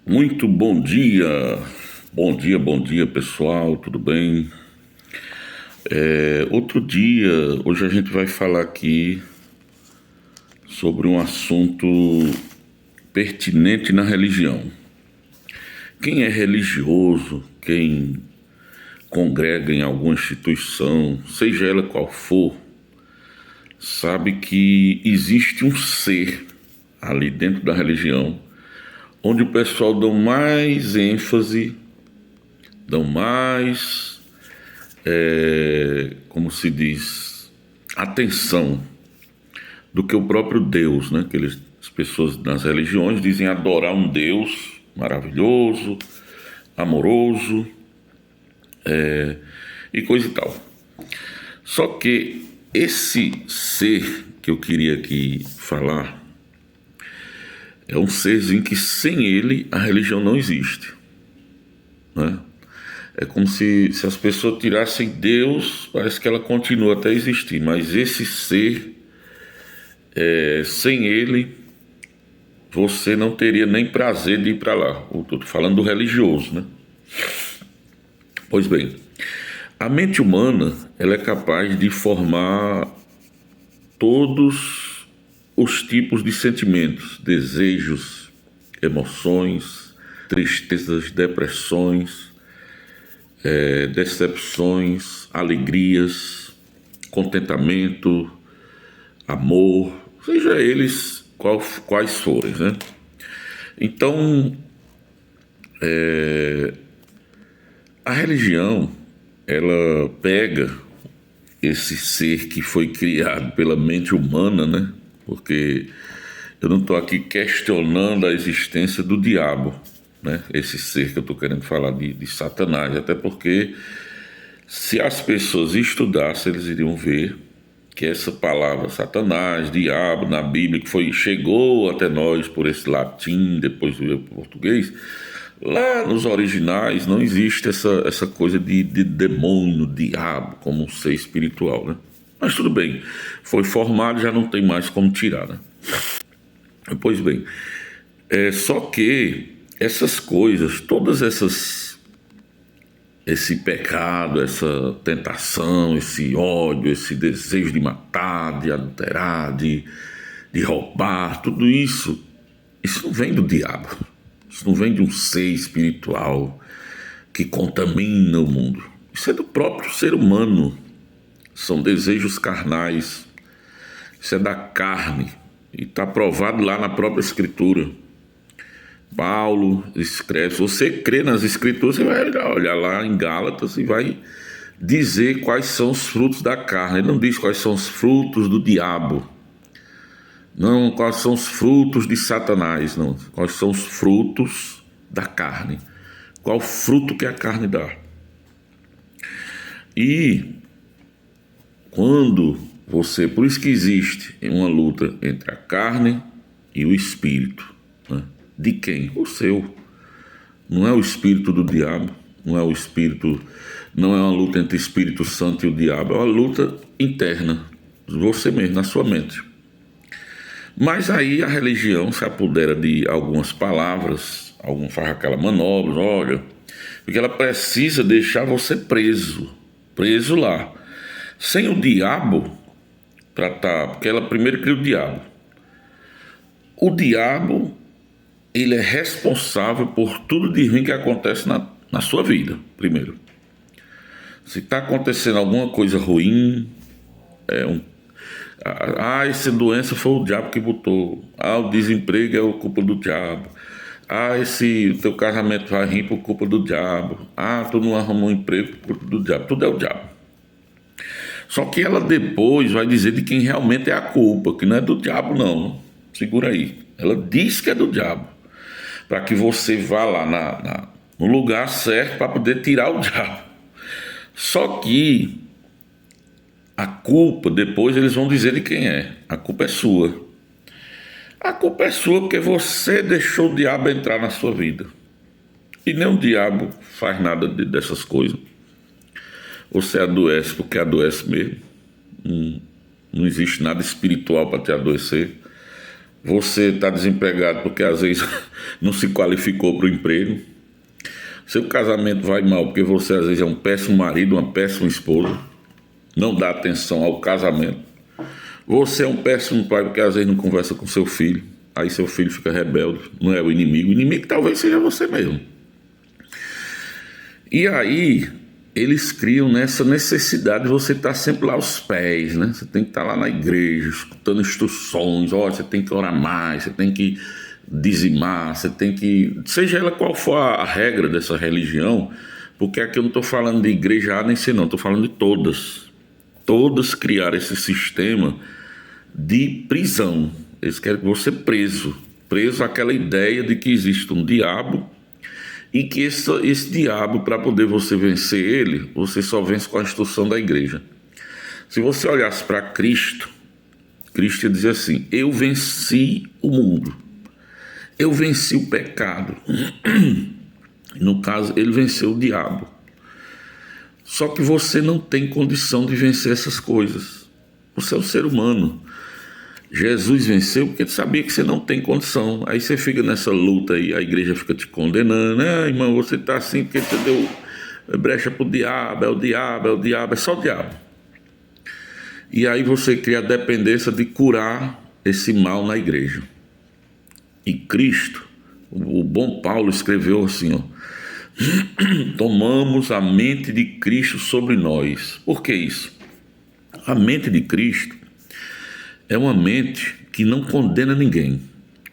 Muito bom dia pessoal, tudo bem? Hoje a gente vai falar aqui sobre um assunto pertinente na religião. Quem é religioso, quem congrega em alguma instituição, seja ela qual for, sabe que existe um ser ali dentro da religião onde o pessoal dá mais ênfase, dão mais, como se diz, atenção do que o próprio Deus, né? As pessoas nas religiões dizem adorar um Deus maravilhoso, amoroso, e coisa e tal. Só que esse ser que eu queria aqui falar é um serzinho que sem ele a religião não existe, né? É como se as pessoas tirassem Deus, parece que ela continua até a existir, mas esse ser, sem ele, você não teria nem prazer de ir para lá. Estou falando do religioso, né? Pois bem, a mente humana ela é capaz de formar todos os tipos de sentimentos, desejos, emoções, tristezas, depressões, decepções, alegrias, contentamento, amor, seja eles quais forem, né? Então, a religião, ela pega esse ser que foi criado pela mente humana, né? Porque eu não estou aqui questionando a existência do diabo, né? Esse ser que eu estou querendo falar de Satanás, até porque se as pessoas estudassem, eles iriam ver que essa palavra Satanás, diabo, na Bíblia, chegou até nós por esse latim, depois veio para o português, lá nos originais não existe essa coisa de demônio, diabo, como um ser espiritual, né? Mas tudo bem, foi formado, já não tem mais como tirar, né? Pois bem, só que essas coisas, esse pecado, essa tentação, esse ódio, esse desejo de matar, de adulterar, de roubar, tudo isso não vem do diabo. Isso não vem de um ser espiritual que contamina o mundo. Isso é do próprio ser humano. São desejos carnais. Isso é da carne. E está provado lá na própria Escritura. Paulo escreve, se você crê nas Escrituras, você vai olhar lá em Gálatas e vai dizer quais são os frutos da carne. Ele não diz quais são os frutos do diabo. Não, quais são os frutos de Satanás, não. Quais são os frutos da carne. Qual fruto que a carne dá. E quando por isso que existe uma luta entre a carne e o espírito, né? De quem? O seu. Não é o espírito do diabo, não é uma luta entre o Espírito Santo e o diabo, é uma luta interna, você mesmo, na sua mente. Mas aí a religião se apodera de algumas palavras, faz aquela manobra, olha, porque ela precisa deixar você preso lá. Sem o diabo, porque ela primeiro cria o diabo. O diabo, ele é responsável por tudo de ruim que acontece na sua vida, primeiro. Se está acontecendo alguma coisa ruim, essa doença foi o diabo que botou. O desemprego é culpa do diabo. O teu casamento vai rir por culpa do diabo. Tu não arrumou um emprego por culpa do diabo. Tudo é o diabo. Só que ela depois vai dizer de quem realmente é a culpa, que não é do diabo não. Segura aí. Ela diz que é do diabo, para que você vá lá no lugar certo para poder tirar o diabo. Só que a culpa, depois eles vão dizer de quem é. A culpa é sua. A culpa é sua porque você deixou o diabo entrar na sua vida. E nem o diabo faz nada dessas coisas. Você adoece porque adoece mesmo. Não existe nada espiritual para te adoecer. Você está desempregado porque às vezes não se qualificou para o emprego. Seu casamento vai mal porque você às vezes é um péssimo marido, uma péssima esposa, não dá atenção ao casamento. Você é um péssimo pai porque às vezes não conversa com seu filho, aí seu filho fica rebelde, não é o inimigo talvez seja você mesmo. E aí eles criam nessa necessidade de você estar sempre lá aos pés, né? Você tem que estar lá na igreja, escutando instruções, você tem que orar mais, você tem que dizimar, você tem que... Seja ela qual for a regra dessa religião, porque aqui eu não estou falando de igreja A nem C não, estou falando de todas. Todas criaram esse sistema de prisão. Eles querem que você preso àquela ideia de que existe um diabo e que esse diabo, para poder você vencer ele, você só vence com a instrução da igreja. Se você olhasse para Cristo, Cristo ia dizer assim: eu venci o mundo, eu venci o pecado. No caso, ele venceu o diabo. Só que você não tem condição de vencer essas coisas. Você é um ser humano. Jesus venceu porque ele sabia que você não tem condição. Aí você fica nessa luta aí, a igreja fica te condenando. Irmão, você está assim porque você deu brecha para o diabo, é o diabo, é o diabo, é só o diabo. E aí você cria a dependência de curar esse mal na igreja. E Cristo, o bom Paulo escreveu assim, tomamos a mente de Cristo sobre nós. Por que isso? A mente de Cristo é uma mente que não condena ninguém.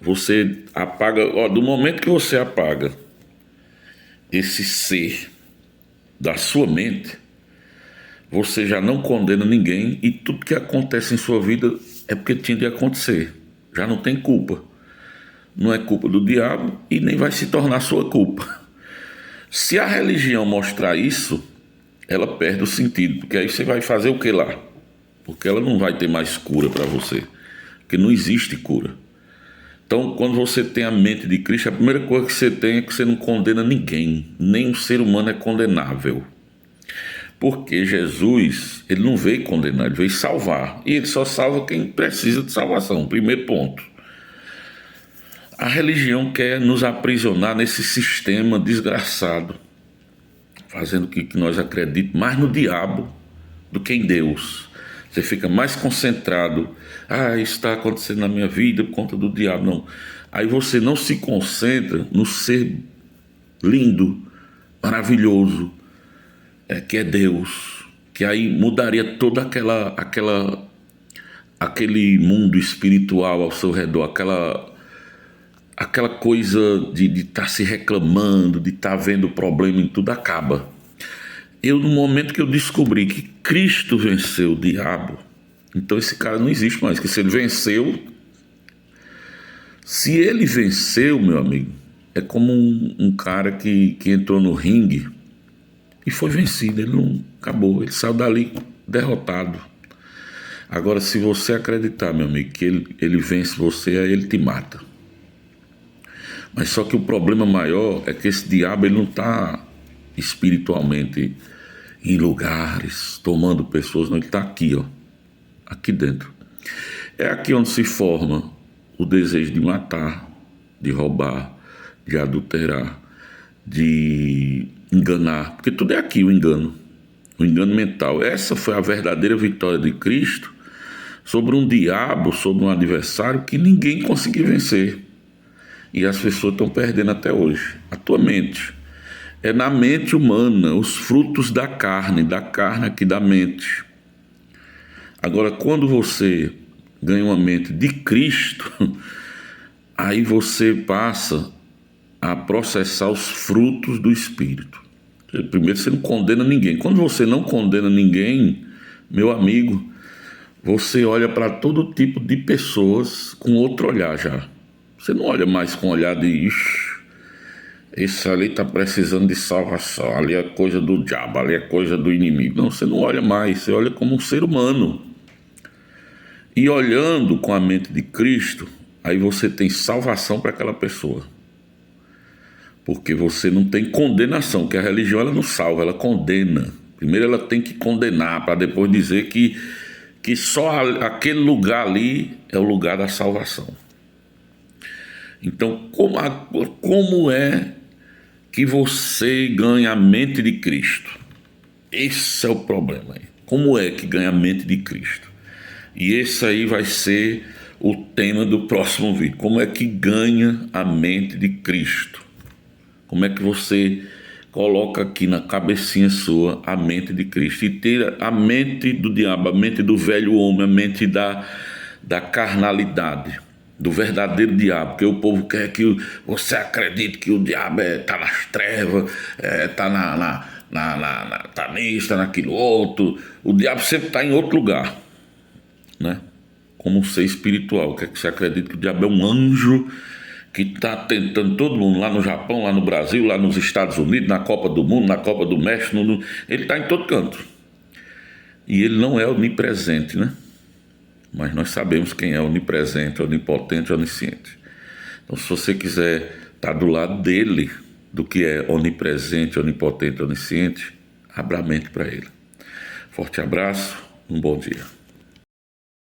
Você apaga, do momento que você apaga esse ser da sua mente, você já não condena ninguém e tudo que acontece em sua vida é porque tinha de acontecer. Já não tem culpa. Não é culpa do diabo e nem vai se tornar sua culpa. Se a religião mostrar isso, ela perde o sentido, porque aí você vai fazer o que lá? Porque ela não vai ter mais cura para você, porque não existe cura. Então, quando você tem a mente de Cristo, a primeira coisa que você tem é que você não condena ninguém, nenhum ser humano é condenável. Porque Jesus, ele não veio condenar, ele veio salvar, e ele só salva quem precisa de salvação, primeiro ponto. A religião quer nos aprisionar nesse sistema desgraçado, fazendo que nós acreditemos mais no diabo do que em Deus. Você fica mais concentrado, isso está acontecendo na minha vida por conta do diabo. Não. Aí você não se concentra no ser lindo, maravilhoso, que é Deus, que aí mudaria toda aquele mundo espiritual ao seu redor, aquela coisa de estar se reclamando, de estar vendo problema em tudo, acaba. No momento que eu descobri que Cristo venceu o diabo, então esse cara não existe mais, porque se ele venceu, meu amigo, é como um cara que entrou no ringue e foi vencido, ele não acabou, ele saiu dali derrotado. Agora, se você acreditar, meu amigo, que ele vence você, aí ele te mata. Mas só que o problema maior é que esse diabo ele não está espiritualmente em lugares, tomando pessoas, não, ele está aqui, aqui dentro. É aqui onde se forma o desejo de matar, de roubar, de adulterar, de enganar, porque tudo é aqui o engano mental. Essa foi a verdadeira vitória de Cristo sobre um diabo, sobre um adversário que ninguém conseguiu vencer. E as pessoas estão perdendo até hoje. A tua mente. É na mente humana, os frutos da carne aqui da mente. Agora, quando você ganha uma mente de Cristo, aí você passa a processar os frutos do Espírito. Primeiro, você não condena ninguém. Quando você não condena ninguém, meu amigo, você olha para todo tipo de pessoas com outro olhar já. Você não olha mais com olhar de esse ali está precisando de salvação, ali é coisa do diabo, ali é coisa do inimigo. Não, você não olha mais, você olha como um ser humano. E olhando com a mente de Cristo, aí você tem salvação para aquela pessoa. Porque você não tem condenação, que a religião ela não salva, ela condena. Primeiro ela tem que condenar, para depois dizer que só aquele lugar ali é o lugar da salvação. Então, como é que você ganha a mente de Cristo? Esse é o problema aí. Como é que ganha a mente de Cristo? E esse aí vai ser o tema do próximo vídeo. Como é que ganha a mente de Cristo? Como é que você coloca aqui na cabecinha sua a mente de Cristo e tira a mente do diabo, a mente do velho homem, a mente da carnalidade, do verdadeiro diabo, porque o povo quer que você acredite que o diabo está nas trevas, está tá nisso, está naquilo outro. O diabo sempre está em outro lugar, né? Como um ser espiritual, quer que você acredite que o diabo é um anjo que está tentando todo mundo, lá no Japão, lá no Brasil, lá nos Estados Unidos, na Copa do Mundo, na Copa do México, ele está em todo canto. E ele não é onipresente, né? Mas nós sabemos quem é onipresente, onipotente, onisciente. Então, se você quiser estar do lado dele, do que é onipresente, onipotente, onisciente, abra a mente para ele. Forte abraço, um bom dia.